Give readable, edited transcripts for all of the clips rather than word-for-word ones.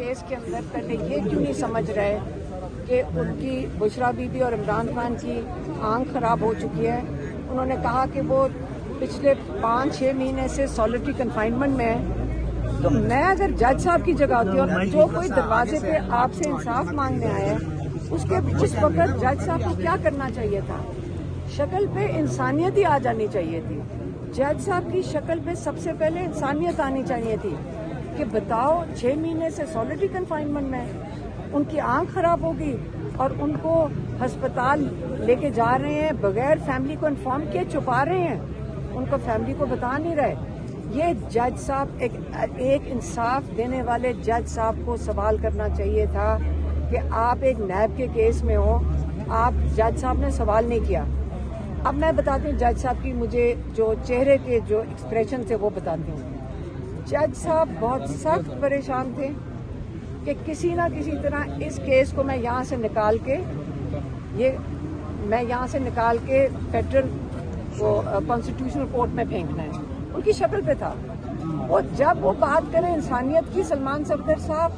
Case کے اندر پہلے یہ کیوں نہیں سمجھ رہے کہ ان کی بشرا بی بی اور عمران خان کی آنکھ خراب ہو چکی ہے. انہوں نے کہا کہ وہ پچھلے 5-6 مہینے سے سالٹری کنفائنمنٹ میں ہے. تو میں اگر جج صاحب کی جگہ ہوتی اور جو کوئی دروازے پہ آپ سے انصاف مانگنے آیا ہے اس وقت جج صاحب کو کیا کرنا چاہیے تھا؟ شکل پہ انسانیت ہی آ جانی چاہیے تھی. جج صاحب کی شکل پہ سب سے پہلے انسانیت آنی چاہیے تھی کہ بتاؤ 6 مہینے سے سالٹری کنفائنمنٹ میں ان کی آنکھ خراب ہوگی اور ان کو ہسپتال لے کے جا رہے ہیں بغیر فیملی کو انفارم کیے چھپا رہے ہیں, ان کو فیملی کو بتا نہیں رہے. یہ جج صاحب ایک انصاف دینے والے جج صاحب کو سوال کرنا چاہیے تھا کہ آپ ایک نیب کے کیس میں ہو, آپ جج صاحب نے سوال نہیں کیا. اب میں بتاتی ہوں جج صاحب کی مجھے جو چہرے کے جو ایکسپریشن تھے وہ بتاتی ہوں. جج صاحب بہت سخت پریشان تھے کہ کسی نہ کسی طرح اس کیس کو میں یہاں سے نکال کے فیڈرل کانسٹیٹیوشنل کورٹ میں پھینکنا ہے. ان کی شکل پہ تھا. اور جب وہ بات کریں انسانیت کی سلمان صفدر صاحب,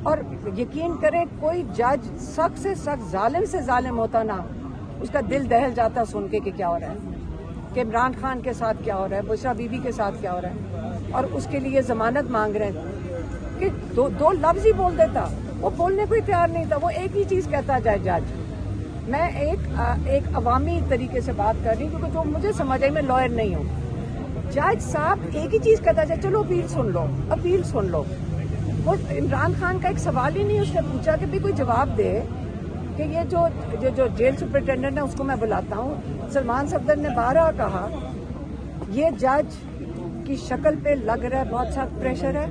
اور یقین کریں کوئی جج سخت سے سخت ظالم سے ظالم ہوتا نا اس کا دل دہل جاتا سن کے کہ کیا ہو رہا ہے, کہ عمران خان کے ساتھ کیا ہو رہا ہے, بشرا بی بی کے ساتھ کیا ہو رہا ہے, اور اس کے لیے ضمانت مانگ رہے ہیں کہ دو لفظ ہی بول دیتا. وہ بولنے کو ہی تیار نہیں تھا, وہ ایک ہی چیز کہتا جائے جج. میں ایک عوامی طریقے سے بات کر رہی ہوں کیونکہ جو مجھے سمجھ آئی, میں لائر نہیں ہوں. جج صاحب ایک ہی چیز کہتا جائے چلو اپیل سن لو. وہ عمران خان کا ایک سوال ہی نہیں اس نے پوچھا کہ بھی کوئی جواب دے کہ یہ جو جیل سپرنٹینڈنٹ ہے اس کو میں بلاتا ہوں. سلمان صفدر نے 12 کہا یہ جج کی شکل پہ لگ رہا ہے بہت سخت پریشر ہے,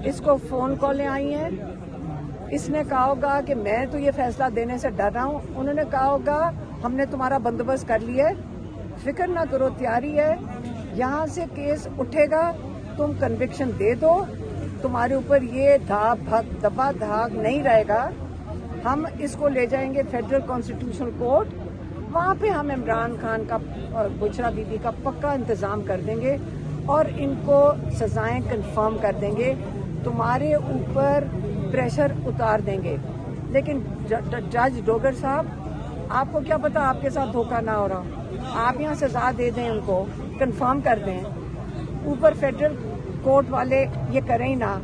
اس کو فون کالیں آئی ہیں, اس نے کہا ہوگا کہ میں تو یہ فیصلہ دینے سے ڈر رہا ہوں. انہوں نے کہا ہوگا ہم نے تمہارا بندوبست کر لیا ہے, فکر نہ کرو, تیاری ہے, یہاں سے کیس اٹھے گا, تم کنوکشن دے دو, تمہارے اوپر یہ دبا دھاگ نہیں رہے گا. ہم اس کو لے جائیں گے فیڈرل کانسٹیٹیوشنل کورٹ, وہاں پہ ہم عمران خان کا اور بشرا بی بی کا پکا انتظام کر دیں گے اور ان کو سزائیں کنفرم کر دیں گے, تمہارے اوپر پریشر اتار دیں گے. لیکن جج ڈوگر صاحب, آپ کو کیا پتا آپ کے ساتھ دھوکہ نہ ہو رہا, آپ یہاں سزا دے دیں, ان کو کنفرم کر دیں, اوپر فیڈرل کورٹ والے یہ کریں ہی نہ,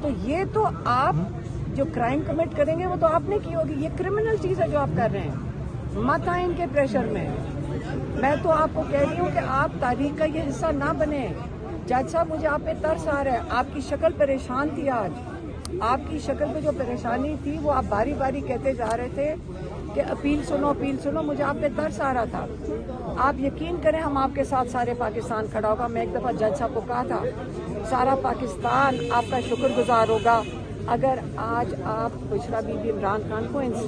تو یہ تو آپ جو کرائم کمٹ کریں گے وہ تو آپ نے کی ہوگی. یہ کرمنل چیز ہے جو آپ کر رہے ہیں, مت آئیں ان کے پریشر میں. میں تو آپ کو کہہ رہی ہوں کہ آپ تاریخ کا یہ حصہ نہ بنیں. جج صاحب مجھے آپ پہ ترس آ رہا ہے, آپ کی شکل پریشان تھی آج, آپ کی شکل پہ جو پریشانی تھی وہ آپ باری باری کہتے جا رہے تھے کہ اپیل سنو, مجھے آپ پہ ترس آ رہا تھا. آپ یقین کریں ہم آپ کے ساتھ سارے پاکستان کھڑا ہوگا. میں ایک دفعہ جج صاحب کو کہا تھا سارا پاکستان آپ کا شکر گزار ہوگا اگر آج آپ بشرا بی بی عمران خان کو